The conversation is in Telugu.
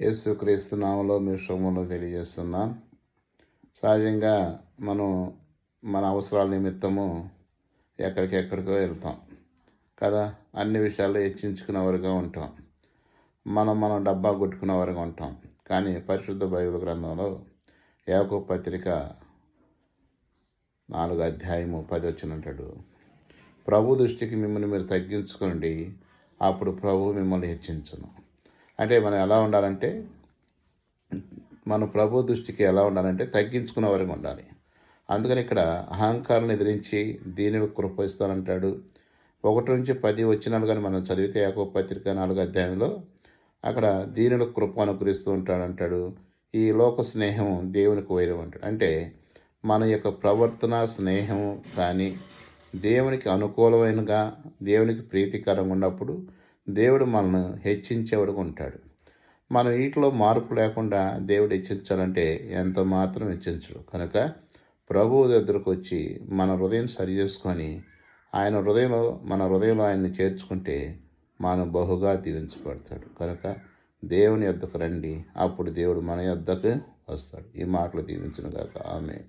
యేసుక్రీస్తు నామములో మీ శుభములు తెలియజేస్తున్నాను. సహజంగా మనం మన అవసరాల నిమిత్తము ఎక్కడికెక్కడికో వెళ్తాం కదా. అన్ని విషయాల్లో హెచ్చించుకునేవారుగా ఉంటాం. మనం డబ్బా కొట్టుకునేవారుగా ఉంటాం. కానీ పరిశుద్ధ బైబిల్ గ్రంథంలో యాకోబు పత్రిక 4:10 అంటాడు, ప్రభు దృష్టికి మిమ్మల్ని మీరు తగ్గించుకోండి, అప్పుడు ప్రభు మిమ్మల్ని హెచ్చించును. అంటే మనం ఎలా ఉండాలంటే, మన ప్రభు దృష్టికి ఎలా ఉండాలంటే తగ్గించుకునే వరకు ఉండాలి. అందుకని ఇక్కడ అహంకారాన్ని ఎదిరించి దీనిని కృప ఇస్తానంటాడు. 1-10 వచనాలు కానీ మనం చదివితే యాకోబు పత్రిక 4 అక్కడ దీనులకు కృప అనుగ్రహిస్తూ ఉంటాడంటాడు. ఈ లోక స్నేహం దేవునికి వైరం అంటాడు. అంటే మన యొక్క ప్రవర్తన స్నేహం కానీ దేవునికి అనుకూలమైనగా, దేవునికి ప్రీతికరంగా ఉన్నప్పుడు దేవుడు మనల్ని హెచ్చించేవాడుగా ఉంటాడు. మనం వీటిలో మార్పు లేకుండా దేవుడు హెచ్చించాలంటే ఎంత మాత్రం హెచ్చించడు. కనుక ప్రభువు దగ్గరకు వచ్చి మన హృదయం సరి చేసుకొని మన హృదయంలో ఆయన్ని చేర్చుకుంటే మనం బహుగా దీవించబడతాడు. కనుక దేవుని యొద్దకు రండి, అప్పుడు దేవుడు మన యొద్దకు వస్తాడు. ఈ మాటలు దీవించును గాక. ఆమేన్.